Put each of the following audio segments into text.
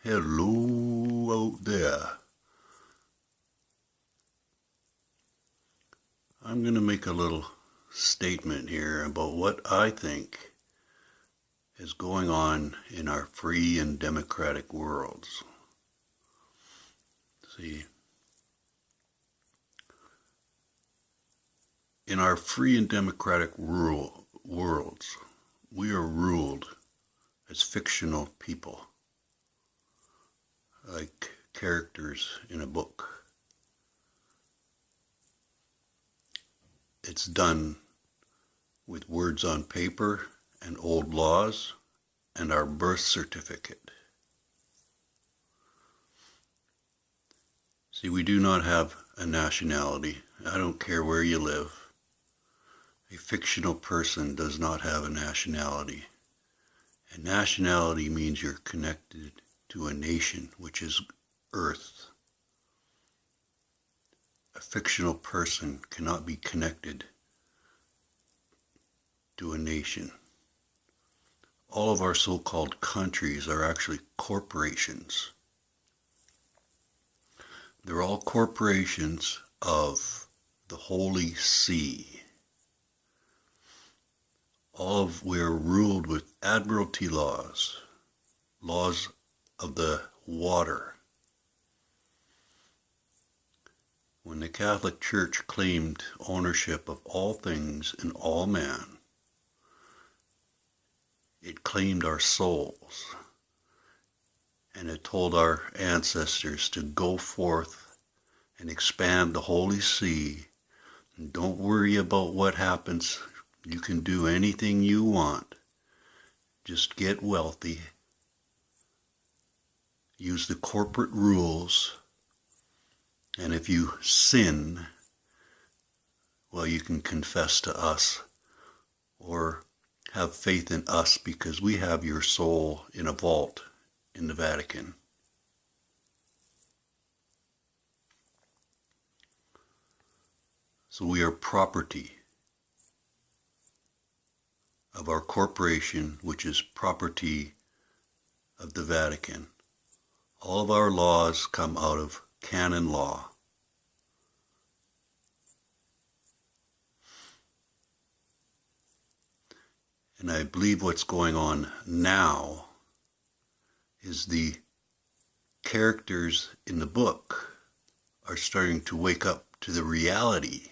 Hello out there. I'm going to make a little statement here about what I think is going on in our free and democratic worlds. See, in our free and democratic worlds, we are ruled as fictional people, like characters in a book. It's done with words on paper and old laws and our birth certificate. See, we do not have a nationality. I don't care where you live. A fictional person does not have a nationality. And nationality means you're connected to a nation, which is Earth. A fictional person cannot be connected to a nation. All of our so-called countries are actually corporations. They're all corporations of the Holy See. We're ruled with admiralty laws, laws of the water. When the Catholic Church claimed ownership of all things and all man, it claimed our souls, and it told our ancestors to go forth and expand the Holy See, and don't worry about what happens. You can do anything you want. Just get wealthy. Use the corporate rules. And if you sin, well, you can confess to us or have faith in us because we have your soul in a vault in the Vatican. So we are property of our corporation, which is property of the Vatican. All of our laws come out of canon law. And I believe what's going on now is the characters in the book are starting to wake up to the reality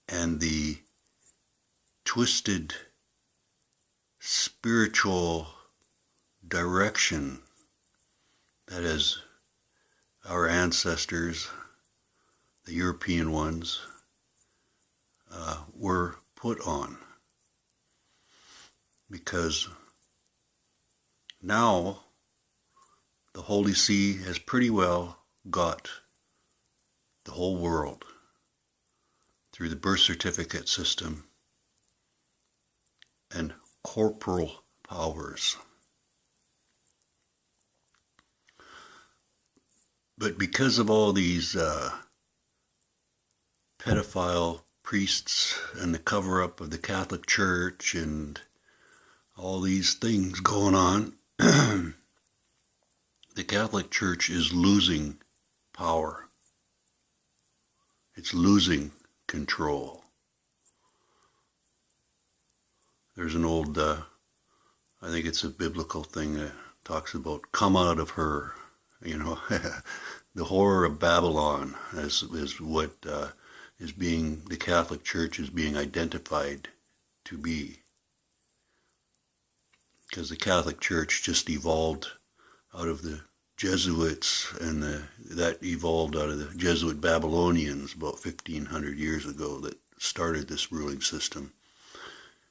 and the twisted spiritual direction that is our ancestors, the European ones, were put on. Because now the Holy See has pretty well got the whole world through the birth certificate system and corporal powers. But because of all these pedophile priests and the cover-up of the Catholic Church and all these things going on, the Catholic Church is losing power. It's losing control. There's an old, I think it's a biblical thing that talks about come out of her, the horror of Babylon is what is being, the Catholic Church is being identified to be. Because the Catholic Church just evolved out of the Jesuits, and that evolved out of the Jesuit Babylonians about 1,500 years ago that started this ruling system.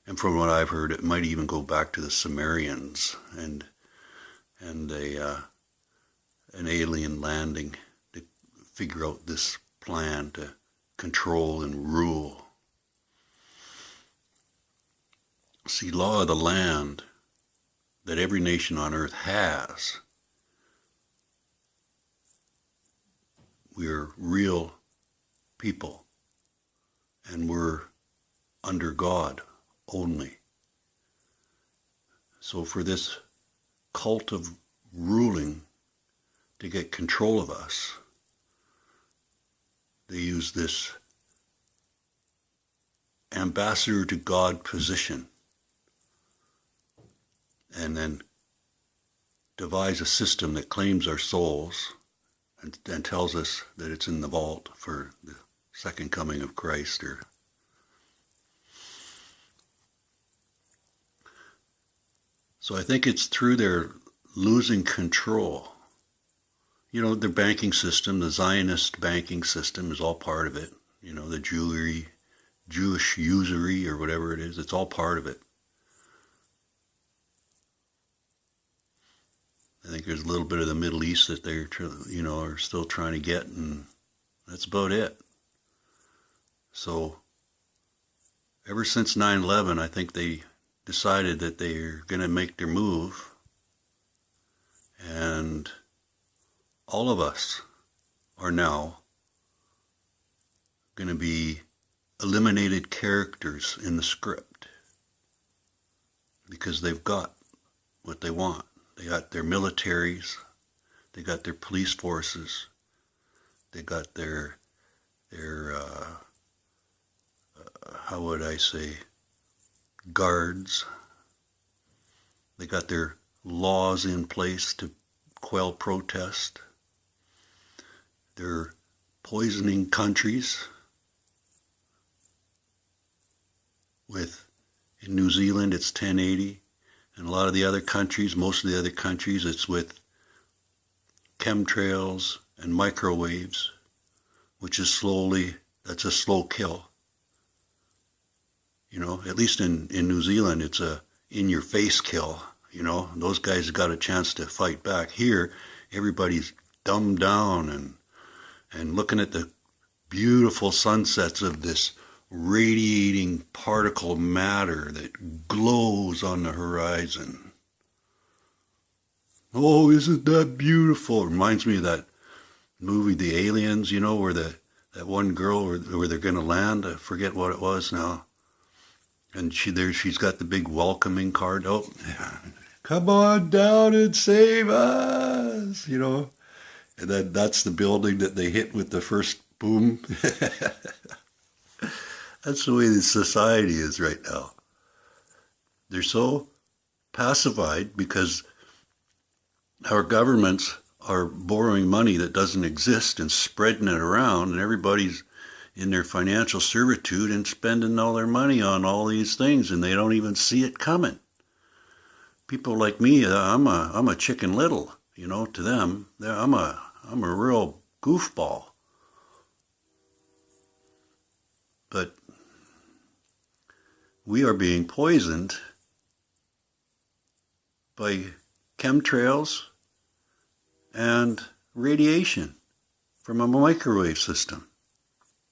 And from what I've heard, it might even go back to the Sumerians and an alien landing to figure out this plan to control and rule. See, law of the land that every nation on earth has. We're real people, and we're under God only. So for this cult of ruling to get control of us. They use this ambassador to God position and then devise a system that claims our souls and tells us that it's in the vault for the second coming of Christ. So I think it's through their losing control. You know, their banking system, the Zionist banking system is all part of it. You know, the Jewish usury or whatever it is, it's all part of it. I think there's a little bit of the Middle East that they're, you know, are still trying to get, and that's about it. So, ever since 9/11, I think they decided that they're going to make their move, and all of us are now going to be eliminated characters in the script because they've got what they want. They got their militaries, they got their police forces, they got their how would I say, guards. They got their laws in place to quell protest. They're poisoning countries in New Zealand it's 1080, and a lot of the other countries, most of the other countries, it's with chemtrails and microwaves, which is that's a slow kill. You know, at least in New Zealand, it's a in-your-face kill. You know, those guys got a chance to fight back. Here, everybody's dumbed down and looking at the beautiful sunsets of this radiating particle matter that glows on the horizon. Oh, isn't that beautiful? It reminds me of that movie, The Aliens, you know, where that one girl, where they're going to land. I forget what it was now. And she's got the big welcoming card. Oh, come on down and save us, you know. And then that's the building that they hit with the first boom. That's the way the society is right now. They're so pacified because our governments are borrowing money that doesn't exist and spreading it around, and everybody's in their financial servitude and spending all their money on all these things, and they don't even see it coming. People like me, I'm a Chicken Little, you know, to them. I'm a real goofball. But we are being poisoned by chemtrails and radiation from a microwave system.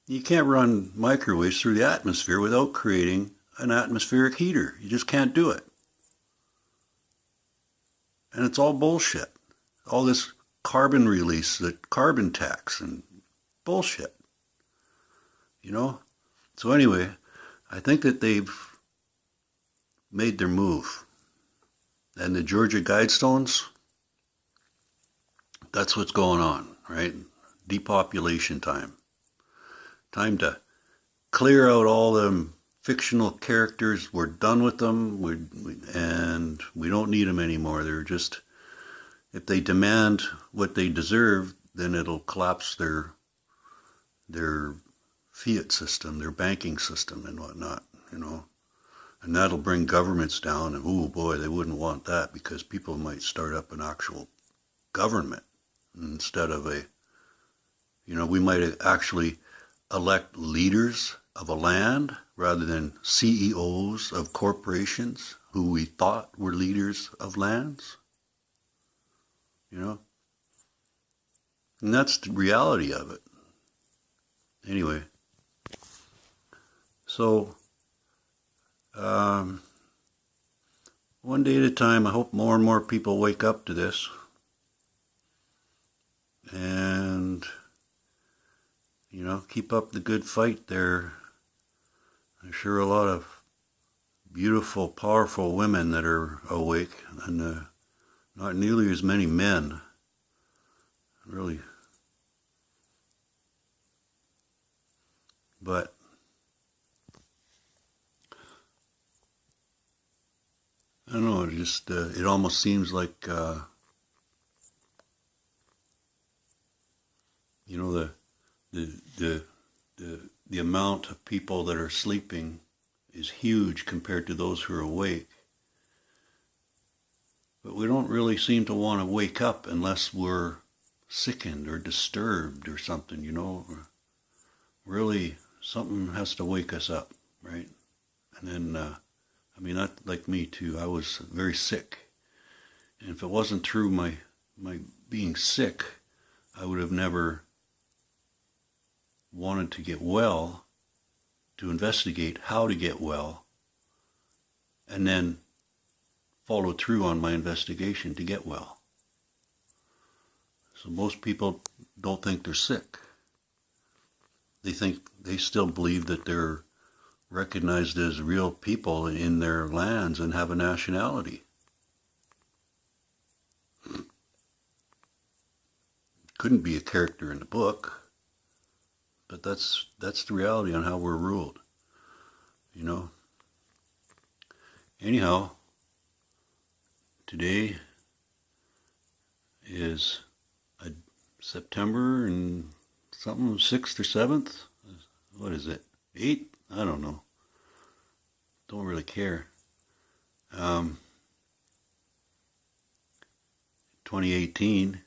You can't run microwaves through the atmosphere without creating an atmospheric heater. You just can't do it. And it's all bullshit. All this carbon release, the carbon tax and bullshit. You know? So anyway, I think that they've made their move. And the Georgia Guidestones, that's what's going on, right? Depopulation time. Time to clear out all them fictional characters. We're done with them, and we don't need them anymore. They're just, if they demand what they deserve, then it'll collapse their fiat system, their banking system and whatnot, you know. And that'll bring governments down, and oh boy, they wouldn't want that because people might start up an actual government instead of we might actually elect leaders of a land rather than CEOs of corporations who we thought were leaders of lands, you know. And that's the reality of it. Anyway, so one day at a time, I hope more and more people wake up to this. And, you know, keep up the good fight there. There's sure a lot of beautiful, powerful women that are awake, and Not nearly as many men, really. But I don't know, it almost seems like, you know, the amount of people that are sleeping is huge compared to those who are awake. But we don't really seem to want to wake up unless we're sickened or disturbed or something, you know. Really, something has to wake us up, right? And then, that, like me too, I was very sick. And if it wasn't through my being sick, I would have never wanted to get well, to investigate how to get well, and then follow through on my investigation to get well. So most people don't think they're sick. They still believe that they're recognized as real people in their lands and have a nationality. Couldn't be a character in the book, but that's the reality on how we're ruled, you know. Anyhow, today is September and something, 6th or 7th. What is it? 8th? I don't know. Don't really care. 2018,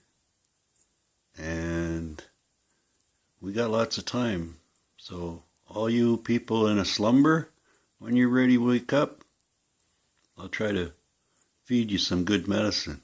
and we got lots of time. So all you people in a slumber, when you're ready to wake up, I'll try to feed you some good medicine.